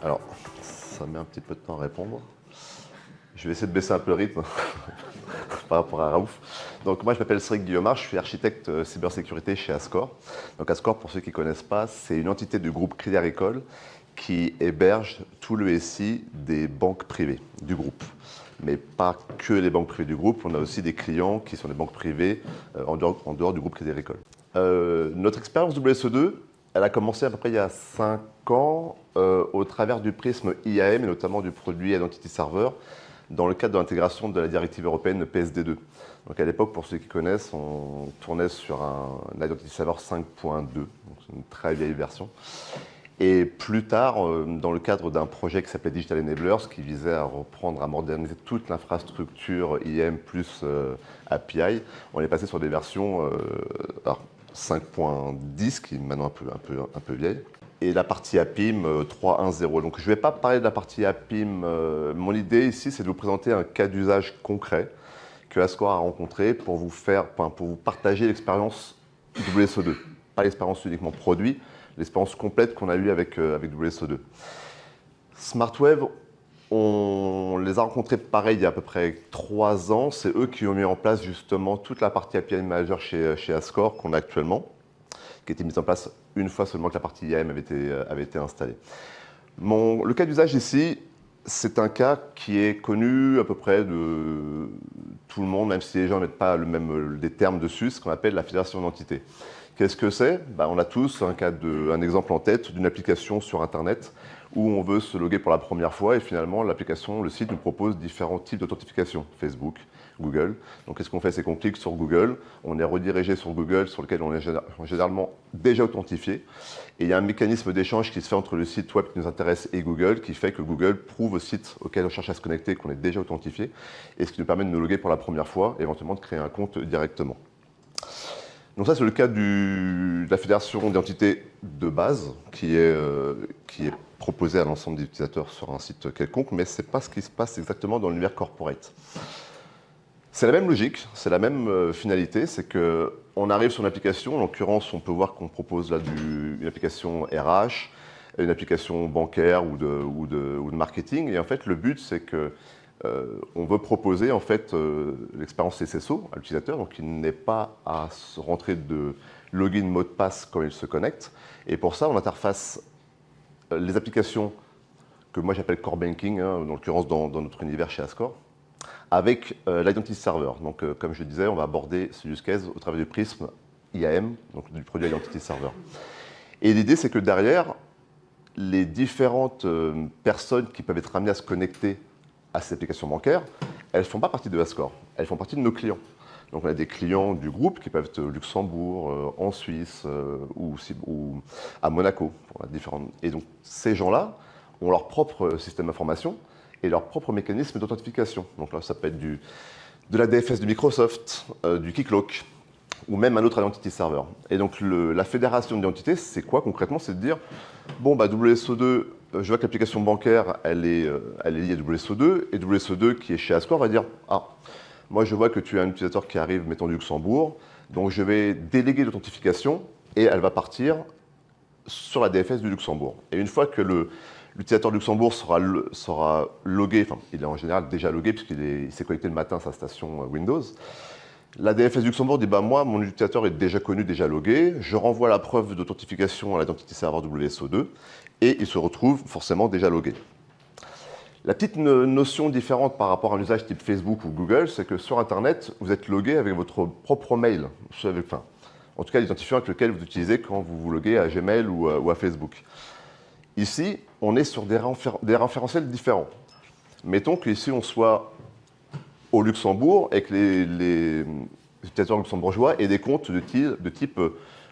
Alors, ça met un petit peu de temps à répondre. Je vais essayer de baisser un peu le rythme par rapport à Raouf. Donc moi, je m'appelle Cédric Guillaumard, je suis architecte cybersécurité chez Ascor. Donc Ascor, pour ceux qui ne connaissent pas, c'est une entité du groupe Crédit Agricole qui héberge tout le SI des banques privées du groupe. Mais pas que les banques privées du groupe, on a aussi des clients qui sont des banques privées en dehors du groupe Crédit Agricole. Notre expérience WSO2, elle a commencé à peu près il y a 5 ans au travers du prisme IAM et notamment du produit Identity Server dans le cadre de l'intégration de la directive européenne PSD2. Donc à l'époque, pour ceux qui connaissent, on tournait sur un Identity Server 5.2, donc c'est une très vieille version. Et plus tard, dans le cadre d'un projet qui s'appelait Digital Enablers, qui visait à reprendre, à moderniser toute l'infrastructure IAM plus API, on est passé sur des versions 5.10, qui est maintenant un peu vieille, et la partie APIM 3.1.0. Donc je ne vais pas parler de la partie APIM. Mon idée ici, c'est de vous présenter un cas d'usage concret que Ascor a rencontré pour vous partager l'expérience WSO2. Pas l'expérience uniquement produit, l'expérience complète qu'on a eue avec WSO2. SmartWave, on les a rencontrés pareil il y a à peu près 3 ans. C'est eux qui ont mis en place justement toute la partie API Manager chez Ascor qu'on a actuellement, qui a été mise en place une fois seulement que la partie IAM avait été installée. Le cas d'usage ici, c'est un cas qui est connu à peu près de tout le monde, même si les gens ne mettent pas des termes dessus, ce qu'on appelle la fédération d'entités. Qu'est-ce que c'est? On a tous un exemple en tête d'une application sur Internet où on veut se loguer pour la première fois et finalement l'application, le site nous propose différents types d'authentification, Facebook, Google. Donc qu'est-ce qu'on fait? C'est qu'on clique sur Google, on est redirigé sur Google sur lequel on est généralement déjà authentifié. Et il y a un mécanisme d'échange qui se fait entre le site web qui nous intéresse et Google qui fait que Google prouve au site auquel on cherche à se connecter qu'on est déjà authentifié et ce qui nous permet de nous loguer pour la première fois et éventuellement de créer un compte directement. Donc ça, c'est le cas de la fédération d'identité de base qui est proposée à l'ensemble des utilisateurs sur un site quelconque, mais ce n'est pas ce qui se passe exactement dans l'univers corporate. C'est la même logique, c'est la même finalité, c'est qu'on arrive sur une application, en l'occurrence, on peut voir qu'on propose là une application RH, une application bancaire ou de marketing, et en fait, le but, c'est que on veut proposer en fait l'expérience SSO à l'utilisateur, donc il n'est pas à se rentrer de login, mot de passe quand il se connecte. Et pour ça, on interface les applications que moi j'appelle core banking, en l'occurrence dans notre univers chez Ascor, avec l'Identity Server. Donc comme je le disais, on va aborder ce use case au travers du prisme IAM, donc du produit Identity Server. Et l'idée, c'est que derrière, les différentes personnes qui peuvent être amenées à se connecter à ces applications bancaires, elles ne font pas partie de Ascor, elles font partie de nos clients. Donc on a des clients du groupe qui peuvent être au Luxembourg, en Suisse ou à Monaco. Et donc ces gens-là ont leur propre système d'information et leur propre mécanisme d'authentification. Donc là, ça peut être de la DFS de Microsoft, du Keycloak, ou même un autre Identity Server. Et donc la fédération d'identité, c'est quoi concrètement? C'est de dire, bon, WSO2, je vois que l'application bancaire, elle est liée à WSO2, et WSO2 qui est chez Ascor va dire, ah, moi je vois que tu as un utilisateur qui arrive, mettons du Luxembourg, donc je vais déléguer l'authentification, et elle va partir sur la DFS du Luxembourg. Et une fois que l'utilisateur du Luxembourg sera logué, enfin il est en général déjà logué puisqu'il s'est connecté le matin à sa station Windows, la DFS du Luxembourg dit, moi, mon utilisateur est déjà connu, déjà logué, je renvoie la preuve d'authentification à l'identity server WSO2 et il se retrouve forcément déjà logué. La petite notion différente par rapport à un usage type Facebook ou Google, c'est que sur Internet, vous êtes logué avec votre propre mail, en tout cas l'identifiant avec lequel vous utilisez quand vous vous loguez à Gmail ou à Facebook. Ici, on est sur des référentiels différents. Mettons qu'ici, on soit au Luxembourg et que les utilisateurs luxembourgeois aient des comptes de type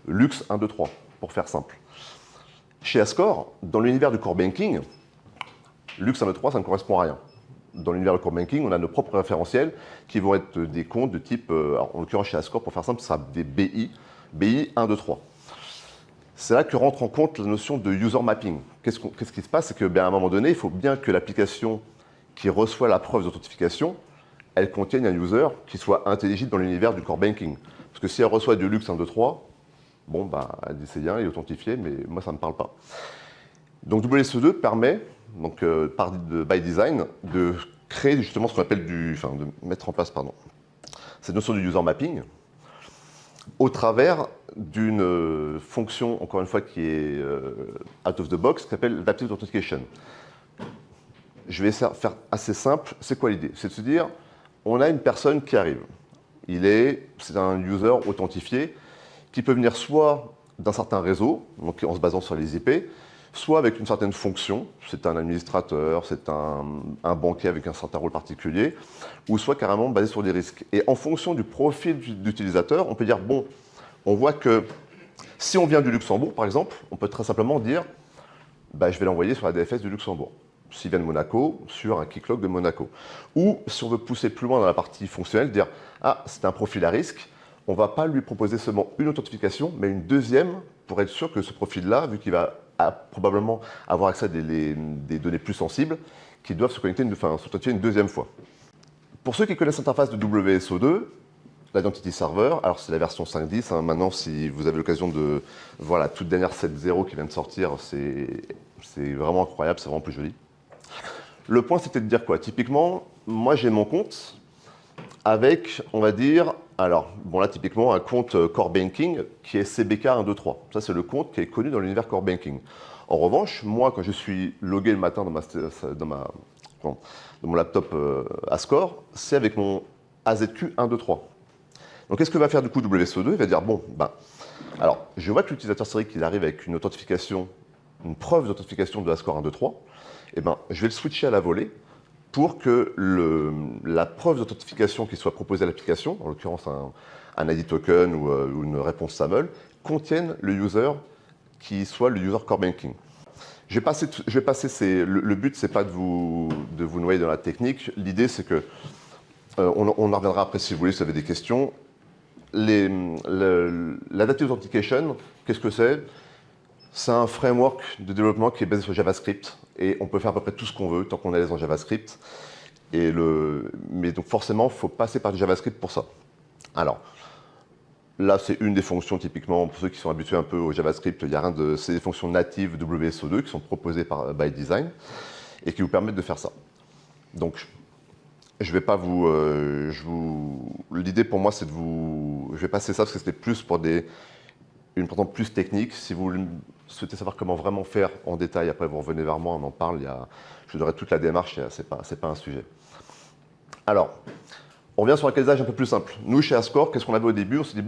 Lux 1, 2, 3, pour faire simple. Chez Ascor, dans l'univers du core banking, Lux 1, 2, 3, ça ne correspond à rien. Dans l'univers du core banking, on a nos propres référentiels qui vont être des comptes de type, en l'occurrence chez Ascor, pour faire simple, ce sera des BI 1, 2, 3. C'est là que rentre en compte la notion de user mapping. Qu'est-ce qui se passe? C'est qu'à un moment donné, il faut bien que l'application qui reçoit la preuve d'authentification, elle contienne un user qui soit intelligible dans l'univers du core banking. Parce que si elle reçoit du Lux 1, 2, 3, bon, elle dit c'est bien, il est authentifié, mais moi, ça ne me parle pas. Donc WSO2 permet, donc, by design, de créer justement ce qu'on appelle de mettre en place, cette notion du user mapping au travers d'une fonction, encore une fois, qui est out of the box, qui s'appelle Adaptive Authentication. Je vais faire assez simple. C'est quoi l'idée? C'est de se dire, on a une personne qui arrive. C'est un user authentifié qui peut venir soit d'un certain réseau, donc en se basant sur les IP, soit avec une certaine fonction, c'est un administrateur, c'est un banquier avec un certain rôle particulier, ou soit carrément basé sur des risques. Et en fonction du profil d'utilisateur, on peut dire, bon, on voit que si on vient du Luxembourg, par exemple, on peut très simplement dire, je vais l'envoyer sur la DFS du Luxembourg. S'il vient de Monaco, sur un keycloak de Monaco. Ou si on veut pousser plus loin dans la partie fonctionnelle, dire, c'est un profil à risque, on ne va pas lui proposer seulement une authentification, mais une deuxième pour être sûr que ce profil-là, vu qu'il va probablement avoir accès à des données plus sensibles, qui doivent s'authentifier une deuxième fois. Pour ceux qui connaissent l'interface de WSO2, l'Identity Server, alors c'est la version 5.10, maintenant si vous avez l'occasion de voir la toute dernière 7.0 qui vient de sortir, c'est vraiment incroyable, c'est vraiment plus joli. Le point c'était de dire quoi? Typiquement, moi j'ai mon compte avec, on va dire, là typiquement un compte Core Banking qui est CBK 123. Ça c'est le compte qui est connu dans l'univers Core Banking. En revanche, moi quand je suis logué le matin dans mon laptop Ascore, c'est avec mon AZQ 123. Donc qu'est-ce que va faire du coup WSO2? Il va dire, alors je vois que l'utilisateur série qu'il arrive avec une authentification, une preuve d'authentification de Ascore 123, je vais le switcher à la volée pour que la preuve d'authentification qui soit proposée à l'application, en l'occurrence un ID token ou une réponse SAML, contienne le user qui soit le user Core Banking. Je vais passer le but, c'est pas de vous noyer dans la technique. L'idée, c'est que, on en reviendra après si vous voulez, si vous avez des questions. L'Adaptive Authentication, qu'est-ce que c'est? C'est un framework de développement qui est basé sur JavaScript et on peut faire à peu près tout ce qu'on veut tant qu'on est à l'aise en JavaScript. Mais donc forcément, il faut passer par du JavaScript pour ça. Alors, là, c'est une des fonctions typiquement, pour ceux qui sont habitués un peu au JavaScript, c'est des fonctions natives WSO2 qui sont proposées by design et qui vous permettent de faire ça. Donc, je vais pas l'idée pour moi, c'est je vais passer ça parce que c'était plus pour une partie plus technique. Si vous souhaitez savoir comment vraiment faire en détail, après vous revenez vers moi, on en parle. Je vous donnerai toute la démarche, c'est pas un sujet. Alors, on revient sur un cas d'usage un peu plus simple. Nous, chez Ascore, qu'est-ce qu'on avait au début? On s'est dit,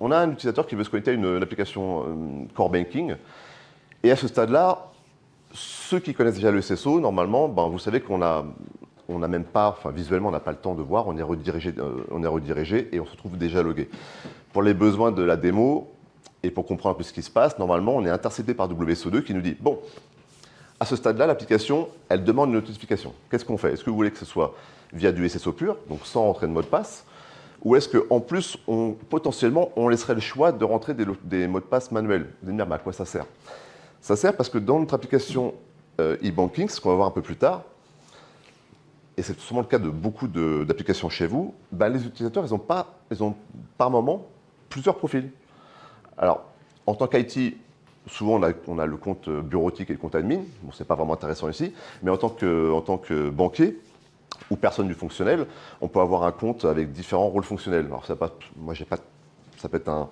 on a un utilisateur qui veut se connecter à une application Core Banking. Et à ce stade-là, ceux qui connaissent déjà le SSO, normalement, vous savez qu'on n'a même pas, visuellement, on n'a pas le temps de voir, on est redirigé et on se trouve déjà logué. Pour les besoins de la démo, et pour comprendre un peu ce qui se passe, normalement, on est intercepté par WSO2 qui nous dit, à ce stade-là, l'application, elle demande une notification. Qu'est-ce qu'on fait? Est-ce que vous voulez que ce soit via du SSO pur, donc sans rentrer de mot de passe, ou est-ce qu'en plus, potentiellement, on laisserait le choix de rentrer des mots de passe manuels? Vous allez me dire, à quoi ça sert? Ça sert parce que dans notre application e-banking, ce qu'on va voir un peu plus tard, et c'est souvent le cas de beaucoup d'applications chez vous, les utilisateurs, ils ont par moment plusieurs profils. Alors, en tant qu'IT, souvent on a le compte bureautique et le compte admin, c'est pas vraiment intéressant ici, mais en tant que banquier ou personne du fonctionnel, on peut avoir un compte avec différents rôles fonctionnels. Alors ça peut être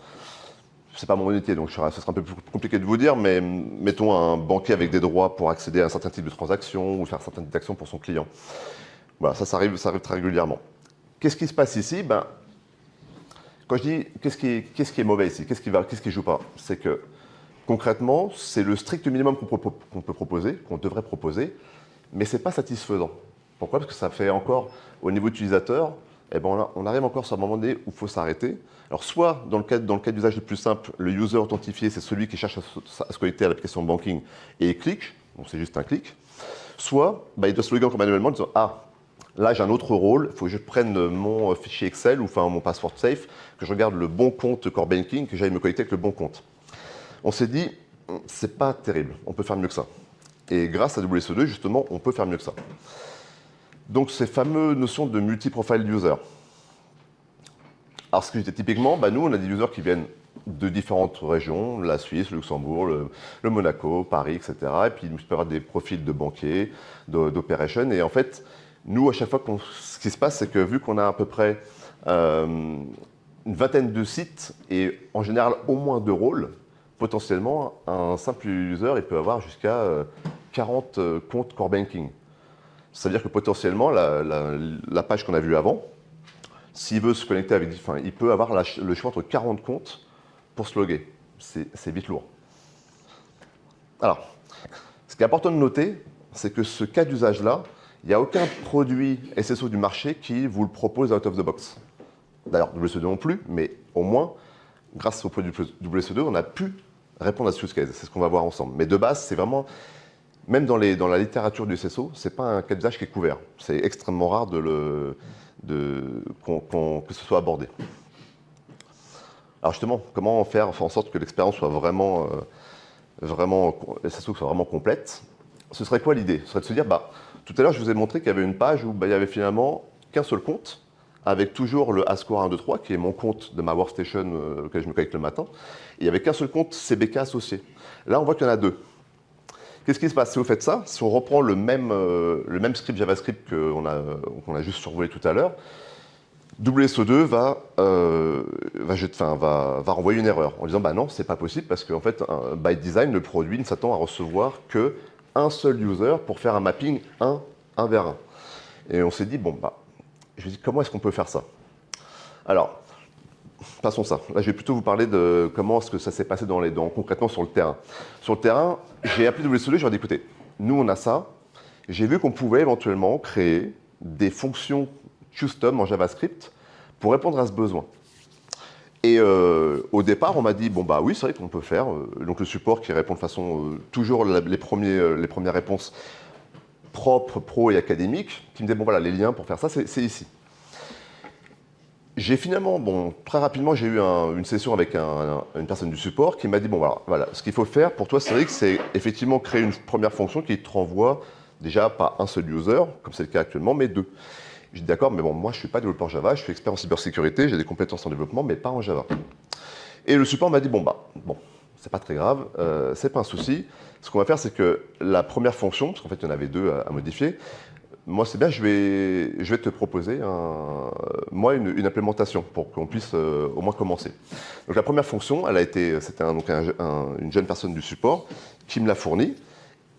c'est pas mon métier, donc ce sera un peu plus compliqué de vous dire, mais mettons un banquier avec des droits pour accéder à un certain type de transaction ou faire certaines actions pour son client. Voilà, ça arrive très régulièrement. Qu'est-ce qui se passe ici? Quand je dis qu'est-ce qui est mauvais ici, qu'est-ce qui joue pas, c'est que concrètement, c'est le strict minimum qu'on peut proposer, qu'on devrait proposer, mais c'est pas satisfaisant. Pourquoi? Parce que ça fait encore, au niveau utilisateur, on arrive encore sur un moment donné où il faut s'arrêter. Alors soit, dans le cas d'usage le plus simple, le user authentifié, c'est celui qui cherche à se connecter à l'application de banking et il clique, donc c'est juste un clic. Soit, il doit se loguer encore manuellement en disant « Ah, là j'ai un autre rôle, il faut que je prenne mon fichier Excel ou mon password safe, que je regarde le bon compte Core Banking, que j'aille me connecter avec le bon compte. » On s'est dit, c'est pas terrible, on peut faire mieux que ça. Et grâce à WSO2, justement, on peut faire mieux que ça. Donc ces fameuses notions de multi-profile user. Alors ce que je dis typiquement, nous on a des users qui viennent de différentes régions, la Suisse, le Luxembourg, le Monaco, Paris, etc. Et puis, il peut y avoir des profils de banquiers, d'opération. Et en fait, nous, à chaque fois, ce qui se passe, c'est que vu qu'on a à peu près une vingtaine de sites et en général au moins 2 rôles, potentiellement, un simple user, il peut avoir jusqu'à 40 comptes core banking. C'est-à-dire que potentiellement, la page qu'on a vue avant, s'il veut se connecter avec, enfin, il peut avoir le choix entre 40 comptes pour se loguer. C'est vite lourd. Alors, ce qui est important de noter, c'est que ce cas d'usage-là, il n'y a aucun produit SSO du marché qui vous le propose out of the box. D'ailleurs, WSO2 non plus, mais au moins, grâce au produit WSO2, on a pu répondre à ce use case. C'est ce qu'on va voir ensemble. Mais de base, c'est vraiment, même dans la littérature du SSO, ce n'est pas un cas d'usage qui est couvert. C'est extrêmement rare que ce soit abordé. Alors justement, comment faire en sorte que l'expérience soit vraiment SSO soit vraiment complète? Ce serait quoi l'idée? Ce serait de se dire, tout à l'heure, je vous ai montré qu'il y avait une page où il y avait finalement qu'un seul compte, avec toujours le Ascore 1, 2, 3, qui est mon compte de ma workstation auquel je me connecte le matin. Et il n'y avait qu'un seul compte CBK associé. Là, on voit qu'il y en a 2. Qu'est-ce qui se passe si vous faites ça? Si on reprend le même script JavaScript qu'on a juste survolé tout à l'heure, WSO2 va renvoyer une erreur en disant non, c'est pas possible parce qu'en fait, by design, le produit ne s'attend à recevoir qu'un seul user pour faire un mapping 1 vers 1. Et on s'est dit, je me dis, comment est-ce qu'on peut faire ça? Alors, passons ça. Là, je vais plutôt vous parler de comment est-ce que ça s'est passé concrètement sur le terrain. Sur le terrain, j'ai appelé WSO2, je leur ai dit, écoutez, nous, on a ça. J'ai vu qu'on pouvait éventuellement créer des fonctions custom en JavaScript pour répondre à ce besoin. Et au départ, on m'a dit, oui, c'est vrai qu'on peut faire. Donc le support qui répond de façon toujours les premières réponses propres, pro et académiques, qui me disait, voilà, les liens pour faire ça, c'est ici. J'ai finalement, très rapidement, j'ai eu une session avec une personne du support qui m'a dit, voilà, ce qu'il faut faire pour toi, Cédric, c'est effectivement créer une première fonction qui te renvoie déjà pas un seul user, comme c'est le cas actuellement, mais 2. J'ai dit d'accord, mais moi je ne suis pas développeur Java, je suis expert en cybersécurité, j'ai des compétences en développement, mais pas en Java. Et le support m'a dit c'est pas très grave, c'est pas un souci. Ce qu'on va faire, c'est que la première fonction, parce qu'en fait il y en avait 2 à modifier, moi c'est bien, je vais te proposer une implémentation pour qu'on puisse au moins commencer. Donc la première fonction, c'était une jeune personne du support qui me l'a fournie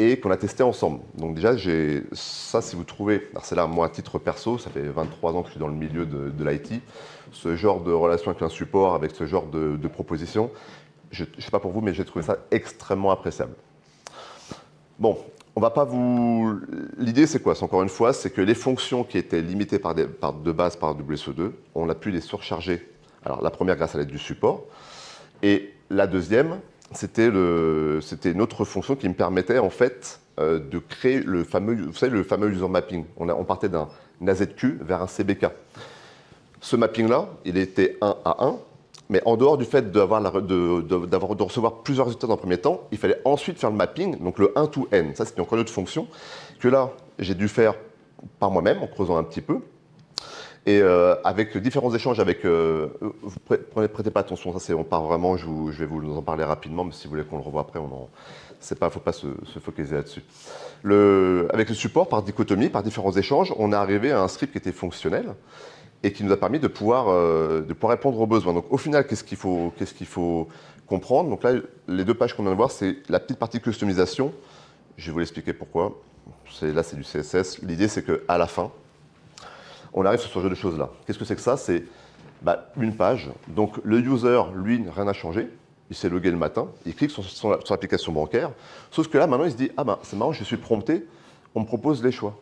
et qu'on a testé ensemble. Donc déjà, ça, si vous trouvez, alors c'est là, moi, à titre perso, ça fait 23 ans que je suis dans le milieu de l'IT, ce genre de relation avec un support, avec ce genre de proposition, je ne sais pas pour vous, mais j'ai trouvé ça extrêmement appréciable. Bon, on va pas vous... L'idée, c'est quoi? Encore une fois, c'est que les fonctions qui étaient limitées de base par WSO2, on a pu les surcharger. Alors, la première, grâce à l'aide du support, et la deuxième, c'était une autre fonction qui me permettait en fait de créer le fameux user mapping. On partait d'un AZQ vers un CBK. Ce mapping-là, il était 1 à 1, mais en dehors du fait de recevoir plusieurs résultats dans le premier temps, il fallait ensuite faire le mapping, donc le 1 to n. Ça, c'était encore une autre fonction que là, j'ai dû faire par moi-même en creusant un petit peu. Et avec différents échanges avec... vous prêtez pas attention, ça on part vraiment, je vais vous en parler rapidement, mais si vous voulez qu'on le revoie après, il ne faut pas se focaliser là-dessus. Avec le support, par dichotomie, par différents échanges, on est arrivé à un script qui était fonctionnel et qui nous a permis de pouvoir répondre aux besoins. Donc au final, qu'est-ce qu'il faut comprendre? Donc là, les 2 pages qu'on vient de voir, c'est la petite partie customisation. Je vais vous l'expliquer pourquoi. Là, c'est du CSS. L'idée, c'est qu'à la fin, on arrive sur ce genre de choses-là. Qu'est-ce que c'est que ça? C'est une page. Donc le user, lui, rien n'a changé. Il s'est logué le matin, il clique sur l'application bancaire. Sauf que là, maintenant, il se dit, c'est marrant, je suis prompté, on me propose les choix.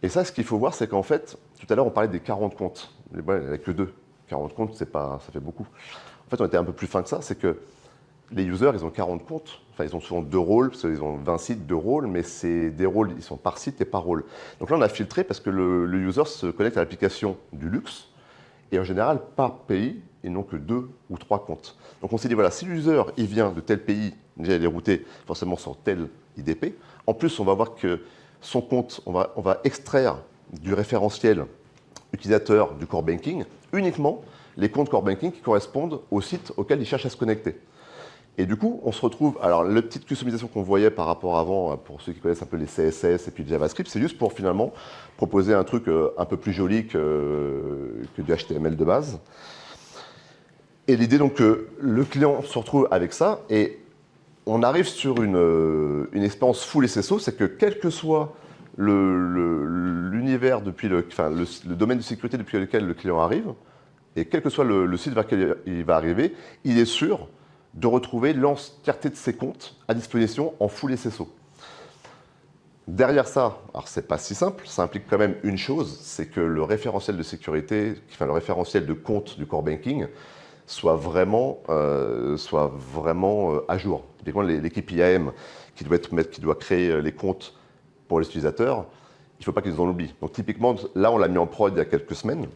Et ça, ce qu'il faut voir, c'est qu'en fait, tout à l'heure, on parlait des 40 comptes. Il n'y en a que 2. 40 comptes, ça fait beaucoup. En fait, on était un peu plus fin que ça, c'est que les users, ils ont 40 comptes. Enfin, ils ont souvent 2 rôles, parce qu'ils ont 20 sites, 2 rôles, mais c'est des rôles, ils sont par site et par rôle. Donc là, on a filtré parce que le user se connecte à l'application du luxe, et en général, par pays, ils n'ont que 2 ou 3 comptes. Donc on s'est dit, voilà, si l'user, il vient de tel pays, déjà il est routé forcément sur tel IDP, en plus, on va voir que son compte, on va extraire du référentiel utilisateurs du core banking uniquement les comptes core banking qui correspondent au site auquel ils cherchent à se connecter. Et du coup, on se retrouve... Alors, la petite customisation qu'on voyait par rapport à avant, pour ceux qui connaissent un peu les CSS et puis le JavaScript, c'est juste pour finalement proposer un truc un peu plus joli que du HTML de base. Et l'idée donc que le client se retrouve avec ça et on arrive sur une expérience full SSO, c'est que quel que soit l'univers depuis le domaine de sécurité depuis lequel le client arrive, et quel que soit le site vers lequel il va arriver, il est sûr de retrouver l'entièreté de ses comptes à disposition en full SSO. Derrière ça, alors c'est pas si simple, ça implique quand même une chose, c'est que le référentiel de sécurité, le référentiel de compte du core banking, soit vraiment à jour. L'équipe IAM qui doit créer les comptes pour les utilisateurs, il ne faut pas qu'ils en oublient. Donc typiquement, là, on l'a mis en prod il y a quelques semaines.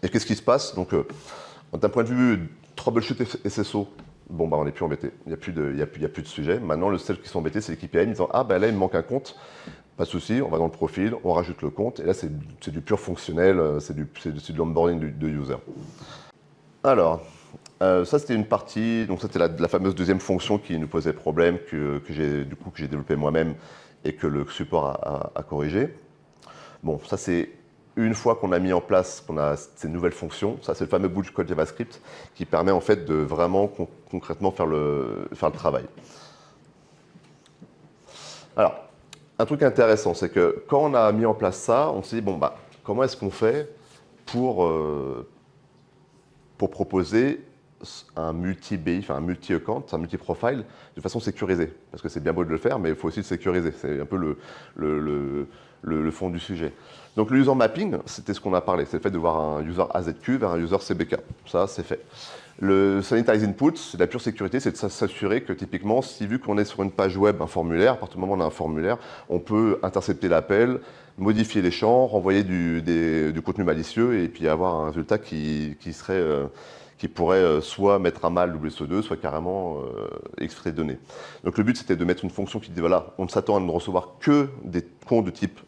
Et qu'est-ce qui se passe? Donc, d'un point de vue troubleshoot SSO, bon, bah, on n'est plus embêté. Il n'y a plus de sujet. Maintenant, le seul qui sont embêtés, c'est l'équipe IAM, disant ah, ben là, il me manque un compte. Pas de souci, on va dans le profil, on rajoute le compte. Et là, c'est du pur fonctionnel, c'est de l'onboarding de user. Alors, ça c'était une partie, donc c'était la fameuse deuxième fonction qui nous posait problème, que j'ai développé moi-même et que le support a corrigé. Bon, ça c'est une fois qu'on a mis en place, qu'on a ces nouvelles fonctions, ça c'est le fameux bout du code JavaScript qui permet en fait de vraiment concrètement faire le travail. Alors, un truc intéressant, c'est que quand on a mis en place ça, on s'est dit, bon, bah, comment est-ce qu'on fait pour proposer un multi-BI, enfin un multi-account, un multi-profile de façon sécurisée. Parce que c'est bien beau de le faire, mais il faut aussi le sécuriser. C'est un peu le fond du sujet. Donc le user mapping, c'était ce qu'on a parlé. C'est le fait de voir un user AZQ vers un user CBK. Ça, c'est fait. Le sanitize input, c'est de la pure sécurité, c'est de s'assurer que typiquement, si vu qu'on est sur une page web, un formulaire, à partir du moment où on a un formulaire, on peut intercepter l'appel, modifier les champs, renvoyer du contenu malicieux et puis avoir un résultat qui pourrait soit mettre à mal WSO2, soit carrément extraire des données. Donc le but, c'était de mettre une fonction qui dit, voilà, on ne s'attend à ne recevoir que des comptes de type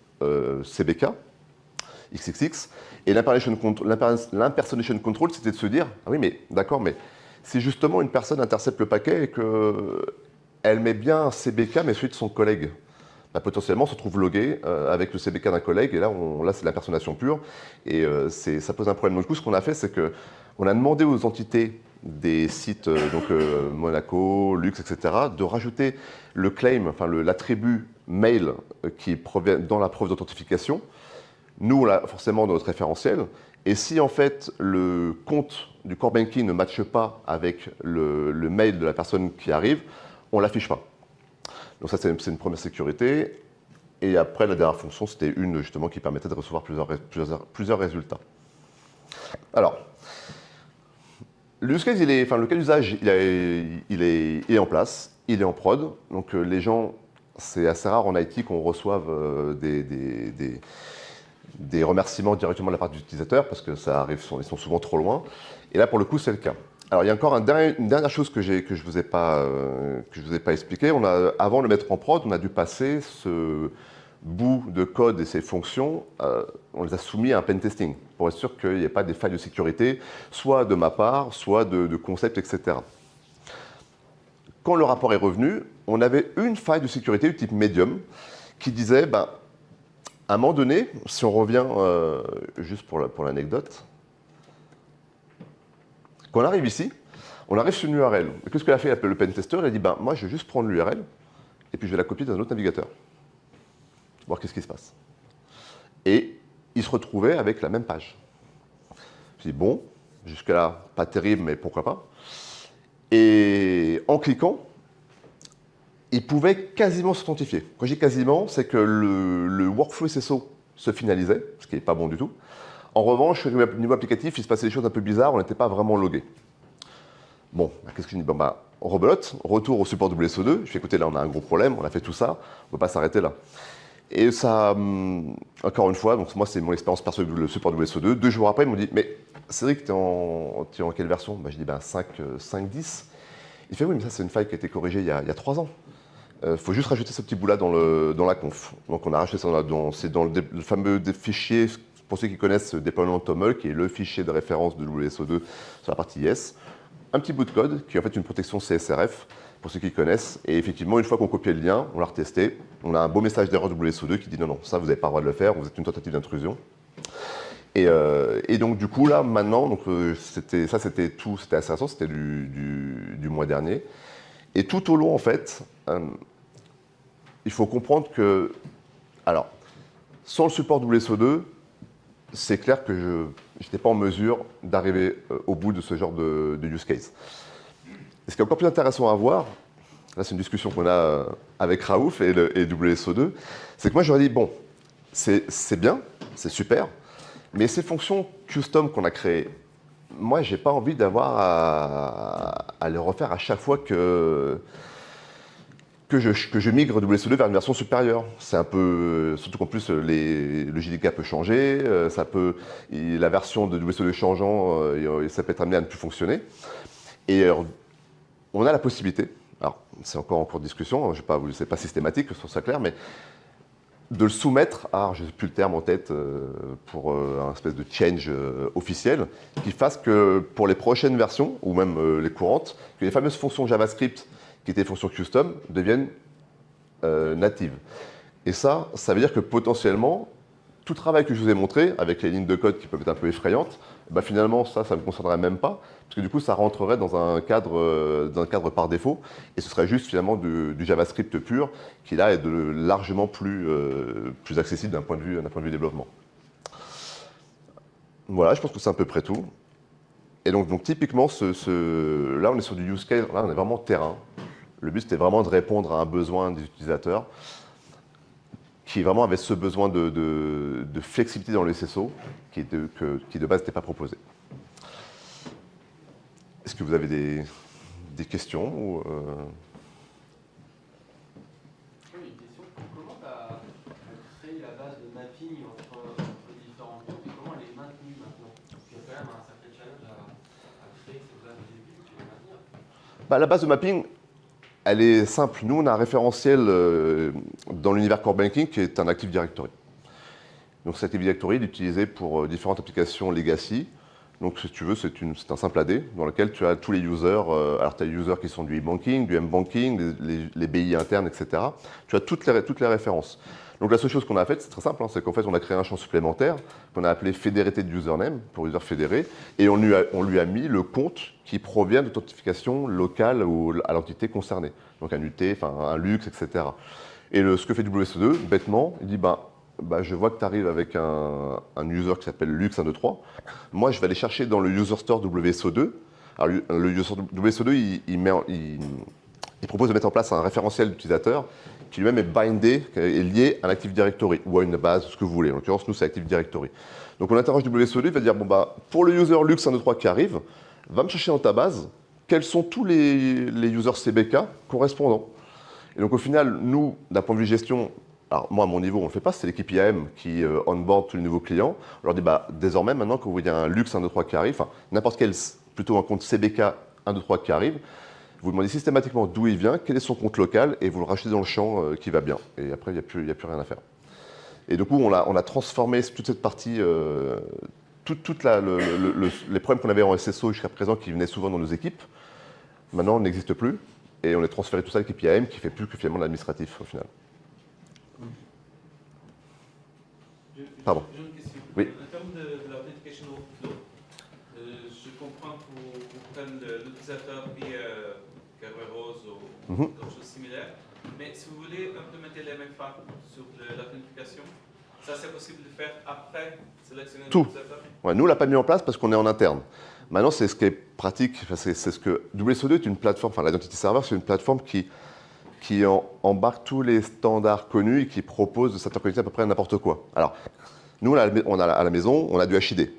CBK, XXX, et l'impersonation control, c'était de se dire, ah oui, mais d'accord, mais si justement une personne intercepte le paquet et qu'elle met bien un CBK, mais celui de son collègue, bah, potentiellement, on se retrouve logué avec le CBK d'un collègue, et là, c'est de l'impersonnation pure, et ça pose un problème. Donc, du coup, ce qu'on a fait, c'est qu'on a demandé aux entités des sites, Monaco, Lux, etc., de rajouter le claim, enfin l'attribut mail qui provient dans la preuve d'authentification. Nous, on l'a forcément dans notre référentiel, et si en fait le compte du core banking ne matche pas avec le mail de la personne qui arrive, on ne l'affiche pas. Donc ça, c'est une première sécurité. Et après, la dernière fonction, c'était une justement qui permettait de recevoir plusieurs résultats. Alors, le use case, le cas d'usage, il est en place, il est en prod. Donc les gens, c'est assez rare en IT qu'on reçoive des remerciements directement de la part du utilisateur parce que ça arrive, ils sont souvent trop loin. Et là, pour le coup, c'est le cas. Alors, il y a encore une dernière chose que je ne vous ai pas expliqué. Avant de le mettre en prod, on a dû passer ce bout de code et ces fonctions, on les a soumis à un pen testing pour être sûr qu'il n'y ait pas des failles de sécurité, soit de ma part, soit de concept, etc. Quand le rapport est revenu, on avait une faille de sécurité du type medium qui disait, à un moment donné, si on revient juste pour l'anecdote, quand on arrive ici, on arrive sur une URL. Qu'est-ce qu'il a fait le pentester? Il a dit, moi, je vais juste prendre l'URL et puis je vais la copier dans un autre navigateur. Voir qu'est-ce qui se passe. Et il se retrouvait avec la même page. Je dis, bon, jusque-là, pas terrible, mais pourquoi pas. Et en cliquant, il pouvait quasiment s'authentifier. Quand je dis quasiment, c'est que le workflow SSO se finalisait, ce qui n'est pas bon du tout. En revanche, au niveau applicatif, il se passait des choses un peu bizarres, on n'était pas vraiment logué. Bon, qu'est-ce que je dis? On rebelote, retour au support WSO2. Je fais, écoutez, là, on a un gros problème, on a fait tout ça, on ne peut pas s'arrêter là. Et ça, encore une fois, donc moi, c'est mon expérience personnelle avec le support WSO2. 2 jours après, ils m'ont dit, mais Cédric, tu es en quelle version? Je dis, 5.10. Il fait, oui, mais ça, c'est une faille qui a été corrigée il y a 3 ans. Il faut juste rajouter ce petit bout-là dans la conf. Donc, on a rajouté ça c'est dans le fameux fichier Pour ceux qui connaissent deployment toml, qui est le fichier de référence de WSO2 sur la partie yes, un petit bout de code qui est en fait une protection CSRF, pour ceux qui connaissent. Et effectivement, une fois qu'on copiait le lien, on l'a retesté, on a un beau message d'erreur WSO2 qui dit non, ça vous n'avez pas le droit de le faire, vous êtes une tentative d'intrusion. Et donc du coup là maintenant, c'était assez récent, c'était du mois dernier. Et tout au long en fait, il faut comprendre que, alors, sans le support WSO2, c'est clair que je n'étais pas en mesure d'arriver au bout de ce genre de use case. Et ce qui est encore plus intéressant à voir, là c'est une discussion qu'on a avec Raouf et WSO2, c'est que moi j'aurais dit, bon, c'est bien, c'est super, mais ces fonctions custom qu'on a créées, moi j'ai pas envie d'avoir à les refaire à chaque fois que je migre WSO2 vers une version supérieure. C'est un peu, surtout qu'en plus le JDK peut changer, la version de WSO2 changeant, ça peut être amené à ne plus fonctionner. Et on a la possibilité, alors c'est encore en cours de discussion, c'est pas systématique, que ce soit clair, mais de le soumettre à, je n'ai plus le terme en tête, pour un espèce de change officiel, qui fasse que pour les prochaines versions, ou même les courantes, que les fameuses fonctions JavaScript qui étaient fonctions custom, deviennent natives. Et ça veut dire que potentiellement, tout travail que je vous ai montré, avec les lignes de code qui peuvent être un peu effrayantes, bah finalement, ça ne me concernerait même pas, parce que du coup, ça rentrerait dans un cadre par défaut, et ce serait juste finalement du JavaScript pur, qui là est largement plus accessible d'un point de vue développement. Voilà, je pense que c'est à peu près tout. Et donc typiquement, là, on est sur du use case, là, on est vraiment terrain. Le but, c'était vraiment de répondre à un besoin des utilisateurs qui vraiment avait ce besoin de flexibilité dans le SSO qui de base n'était pas proposé. Est-ce que vous avez des questions ou Oui, une question. Comment tu as créé la base de mapping entre différents groupes et comment elle est maintenue maintenant? Parce qu'il y a quand même un sacré challenge à créer cette base de début et à maintenir. La base de mapping, elle est simple. Nous, on a un référentiel dans l'univers core banking qui est un Active Directory. Donc cet Active Directory il est utilisé pour différentes applications legacy. Donc si tu veux, c'est un simple AD dans lequel tu as tous les users. Alors tu as les users qui sont du e-banking, du m-banking, les BI internes, etc. Tu as toutes les références. Donc la seule chose qu'on a faite, c'est très simple, c'est qu'en fait on a créé un champ supplémentaire qu'on a appelé fédérité de username pour user fédéré, et on lui a mis le compte qui provient d'authentification locale à l'entité concernée. Donc un UT, un luxe, etc. Et ce que fait WSO2, bêtement, il dit je vois que tu arrives avec un user qui s'appelle Lux123. Moi, je vais aller chercher dans le user store WSO2. Alors, le user store WSO2, il propose de mettre en place un référentiel d'utilisateur qui lui-même est bindé, est lié à un Active Directory ou à une base, ce que vous voulez. En l'occurrence, nous, c'est Active Directory. Donc, on interroge WSO2, il va dire pour le user Lux123 qui arrive, va me chercher dans ta base quels sont tous les users CBK correspondants. Et donc, au final, nous, d'un point de vue gestion, alors moi, à mon niveau, on ne le fait pas, c'est l'équipe IAM qui onboard tous les nouveaux clients. On leur dit, désormais, maintenant, quand vous voyez un Lux 1, 2, 3 qui arrive, n'importe quel, plutôt un compte CBK 1, 2, 3 qui arrive, vous demandez systématiquement d'où il vient, quel est son compte local, et vous le rachetez dans le champ qui va bien. Et après, il n'y a plus rien à faire. Et du coup, on a transformé toute cette partie, les problèmes qu'on avait en SSO jusqu'à présent, qui venaient souvent dans nos équipes, maintenant, n'existent plus. Et on a transféré tout ça à l'équipe IAM qui ne fait plus que finalement l'administratif au final. Pardon. J'ai une question. Oui. En termes de l'authentication workflow, je comprends que vous prenez l'utilisateur via Kerberos ou d'autres choses similaires, mais si vous voulez implémenter les MFA sur l'authentification, ça c'est possible de faire après sélectionner l'utilisateur? Ouais, nous, on ne l'a pas mis en place parce qu'on est en interne. Maintenant, c'est ce qui est pratique, c'est ce que WSO2 est une plateforme, l'identity server, c'est une plateforme qui embarque tous les standards connus et qui propose de s'interconnecter à peu près à n'importe quoi. Alors, nous, à la maison, on a du HID.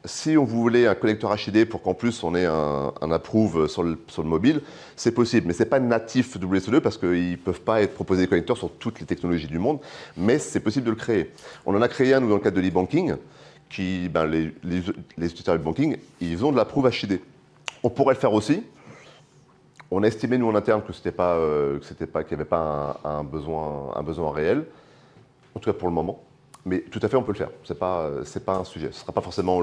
Si on voulait un connecteur HID pour qu'en plus on ait un approve sur le mobile, c'est possible. Mais ce n'est pas natif WSO2 parce qu'ils ne peuvent pas être proposés des connecteurs sur toutes les technologies du monde, mais c'est possible de le créer. On en a créé un, nous, dans le cadre de l'e-banking, qui, les utilisateurs e-banking, ils ont de l'approve HID. On pourrait le faire aussi. On a estimé, nous, en interne, qu'il n'y avait pas un besoin réel, en tout cas pour le moment. Mais tout à fait, on peut le faire. C'est pas un sujet. Ce sera pas forcément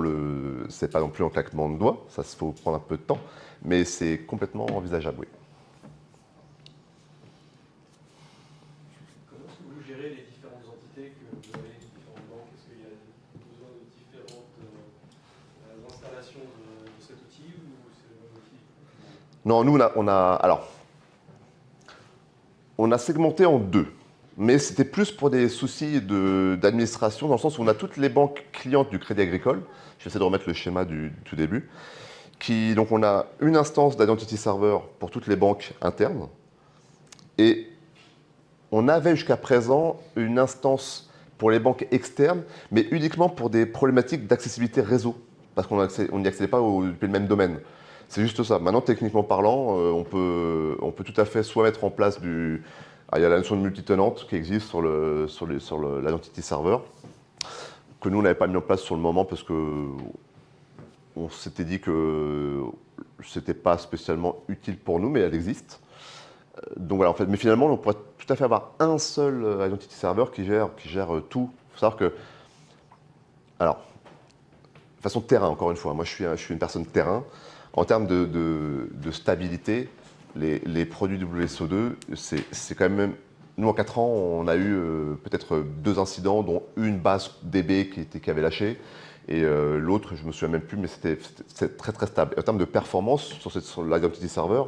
c'est pas non plus un claquement de doigts. Ça, faut prendre un peu de temps, mais c'est complètement envisageable, oui. Comment est-ce que vous gérez les différentes entités que vous avez, les différentes banques? Est-ce qu'il y a besoin de différentes installations de cet outil ou c'est le même outil? Non, nous, on a segmenté en deux. Mais c'était plus pour des soucis d'administration, dans le sens où on a toutes les banques clientes du Crédit Agricole. Je vais essayer de remettre le schéma du tout début. Donc on a une instance d'identity server pour toutes les banques internes. Et on avait jusqu'à présent une instance pour les banques externes, mais uniquement pour des problématiques d'accessibilité réseau, parce qu'on n'y accédait pas depuis le même domaine. C'est juste ça. Maintenant, techniquement parlant, on peut tout à fait soit mettre en place il y a la notion de multitenante qui existe sur l'identity server, que nous, on n'avait pas mis en place sur le moment parce que on s'était dit que c'était pas spécialement utile pour nous, mais elle existe. Donc voilà, en fait, mais finalement, on pourrait tout à fait avoir un seul identity server qui gère tout. Il faut savoir que, alors, de façon terrain, encore une fois, moi je suis une personne terrain. En termes de stabilité, les produits WSO2, c'est quand même. Nous, en 4 ans, on a eu peut-être 2 incidents, dont une base DB qui avait lâché, et l'autre, je ne me souviens même plus, mais c'était très très stable. Et en termes de performance, sur l'identity server,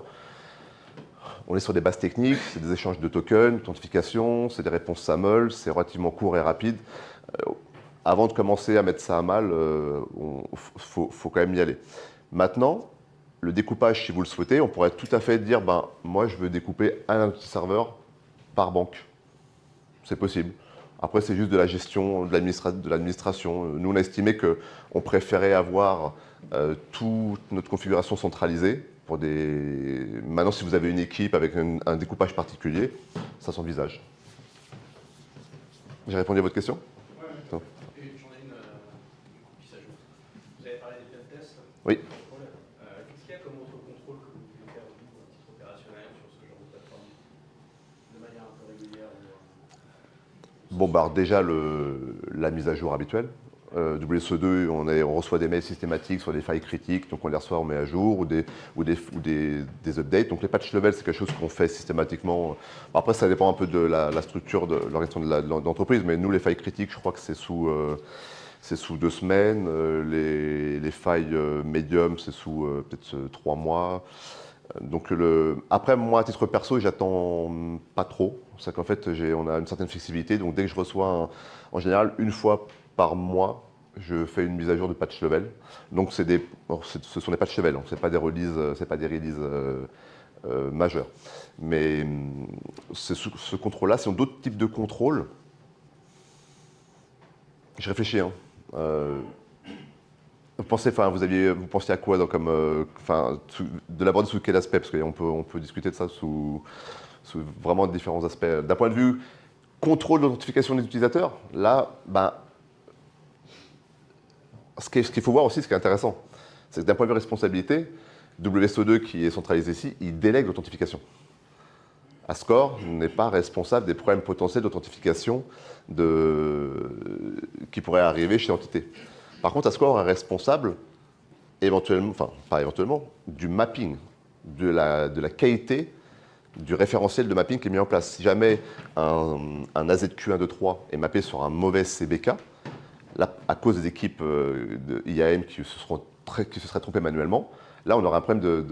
on est sur des bases techniques, c'est des échanges de tokens, authentification, c'est des réponses SAML, c'est relativement court et rapide. Avant de commencer à mettre ça à mal, faut quand même y aller. Maintenant, le découpage, si vous le souhaitez, on pourrait tout à fait dire, moi je veux découper un identity server par banque. C'est possible. Après, c'est juste de la gestion, de l'administration. Nous, on a estimé qu'on préférait avoir toute notre configuration centralisée. Maintenant, si vous avez une équipe avec un découpage particulier, ça s'envisage. J'ai répondu à votre question? Oui. Non. Et j'en ai une qui s'ajoute. Vous avez parlé des pentests. Oui. Qu'est-ce qu'il y a comme autre contrôle que vous pouvez faire, vous, à titre opérationnel, sur ce genre de plateforme, de manière un peu régulière Bon, alors déjà, la mise à jour habituelle. WSO2, on reçoit des mails systématiques sur des failles critiques, donc on les reçoit, on met à jour, ou des updates. Donc les patch levels, c'est quelque chose qu'on fait systématiquement. Après, ça dépend un peu de la structure de l'organisation de l'entreprise, mais nous, les failles critiques, je crois que c'est sous 2 semaines. Les failles médium, c'est sous peut-être 3 mois. Donc après, moi, à titre perso, j'attends pas trop. C'est qu'en fait, on a une certaine flexibilité. Donc dès que je reçois, en général, une fois par mois, je fais une mise à jour de patch level. Donc ce sont des patch level, hein. C'est pas des releases majeures. Mais ce contrôle-là, c'est d'autres types de contrôles. Je réfléchis, hein. Vous pensiez à quoi de l'aborder sous quel aspect? Parce qu'on peut discuter de ça sous vraiment différents aspects. D'un point de vue contrôle d'authentification des utilisateurs, là, ce qu'il faut voir aussi, ce qui est intéressant, c'est que d'un point de vue responsabilité, WSO2 qui est centralisé ici, il délègue l'authentification. Ascore n'est pas responsable des problèmes potentiels d'authentification qui pourraient arriver chez l'entité. Par contre, Ascore est responsable éventuellement, enfin pas éventuellement, du mapping, de la qualité du référentiel de mapping qui est mis en place. Si jamais un AZQ123 est mappé sur un mauvais CBK, là, à cause des équipes de IAM qui se seraient trompées manuellement, là, on aura un problème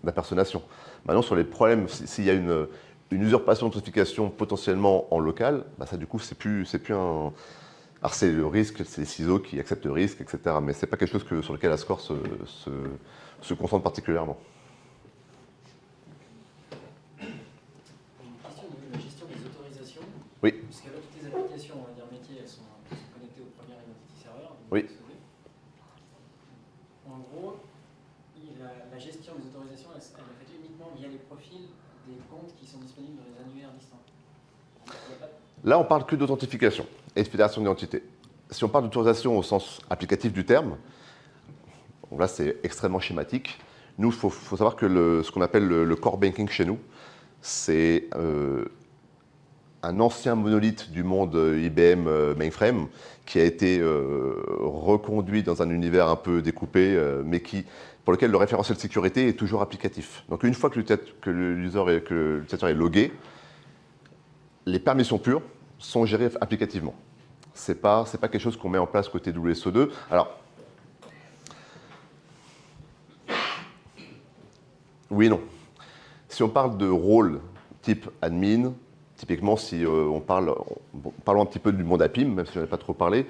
d'impersonnation. Maintenant, sur les problèmes, s'il y a une usurpation d'authentification potentiellement en local, ça, du coup, c'est plus un... Alors, c'est le risque, c'est les ciseaux qui acceptent le risque, etc. Mais ce n'est pas quelque chose sur lequel Ascore se concentre particulièrement. Une question au niveau de la gestion des autorisations. Oui. Puisque là, toutes les applications, on va dire métiers, elles sont connectées au premier identity server. Oui. En gros, la gestion des autorisations, elle est faite uniquement via les profils des comptes qui sont disponibles dans les annuaires distants. Là, on parle que d'authentification et de fédération d'identité. Si on parle d'autorisation au sens applicatif du terme, là, c'est extrêmement schématique. Nous, il faut savoir que ce qu'on appelle le core banking chez nous, c'est un ancien monolithe du monde IBM mainframe qui a été reconduit dans un univers un peu découpé, mais pour lequel le référentiel de sécurité est toujours applicatif. Donc une fois que l'utilisateur est logué, les permissions pures sont gérées applicativement. Ce n'est pas quelque chose qu'on met en place côté WSO2. Alors, oui et non. Si on parle de rôle type admin, typiquement si parlons un petit peu du monde APIM, même si je n'en ai pas trop parlé,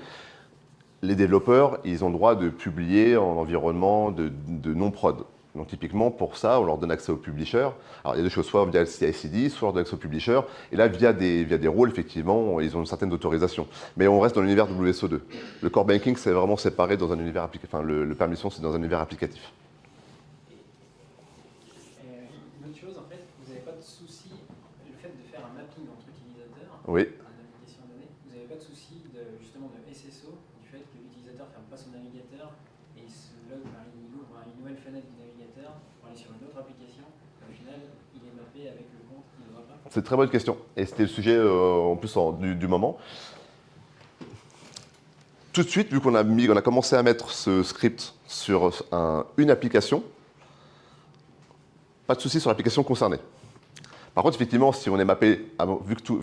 les développeurs, ils ont le droit de publier en environnement de non-prod. Donc typiquement, pour ça, on leur donne accès au publisher. Alors il y a deux choses, soit via le CI/CD, soit on leur donne accès au publisher. Et là, via des rôles, effectivement, ils ont une certaine autorisation. Mais on reste dans l'univers WSO2. Le core banking, c'est vraiment séparé dans un univers applicatif. Enfin, le permission, c'est dans un univers applicatif. Une autre chose, en fait, vous n'avez pas de souci, le fait de faire un mapping entre utilisateurs, Oui. une application donnée, vous n'avez pas de souci justement de SSO, du fait que l'utilisateur ne ferme pas son navigateur et il se log par une nouvelle fenêtre du navigateur pour aller sur une autre application, et au final, il est mappé avec le compte qu'il ne doit pas. C'est une très bonne question. Et c'était le sujet en plus du moment. Tout de suite, vu qu'on a commencé à mettre ce script sur une application, pas de souci sur l'application concernée. Par contre, effectivement, si on est mappé, vu que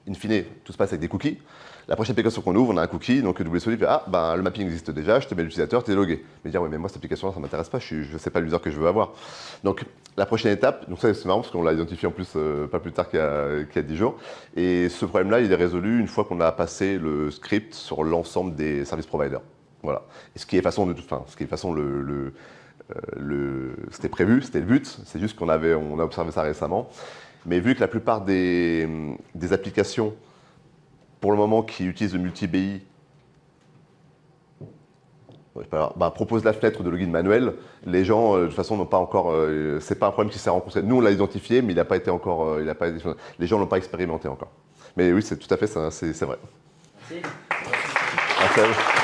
in fine, tout se passe avec des cookies, la prochaine application qu'on ouvre, on a un cookie, donc WSO2 fait « Ah, le mapping existe déjà, je te mets l'utilisateur, tu es logué. » Mais dire « Oui, mais moi, cette application-là, ça ne m'intéresse pas, je ne sais pas l'user que je veux avoir. » Donc, la prochaine étape, donc ça c'est marrant parce qu'on l'a identifié en plus pas plus tard qu'il y a 10 jours, et ce problème-là, il est résolu une fois qu'on a passé le script sur l'ensemble des service providers. Voilà. Et ce qui est façon c'était prévu, c'était le but, c'est juste on a observé ça récemment. Mais vu que la plupart des applications, pour le moment, qui utilisent le multi-BI, proposent la fenêtre de login manuel, les gens, de toute façon, n'ont pas encore. C'est pas un problème qui s'est rencontré. Nous, on l'a identifié, mais il n'a pas été encore. Les gens ne l'ont pas expérimenté encore. Mais oui, c'est tout à fait ça, c'est vrai. Merci. Merci à vous.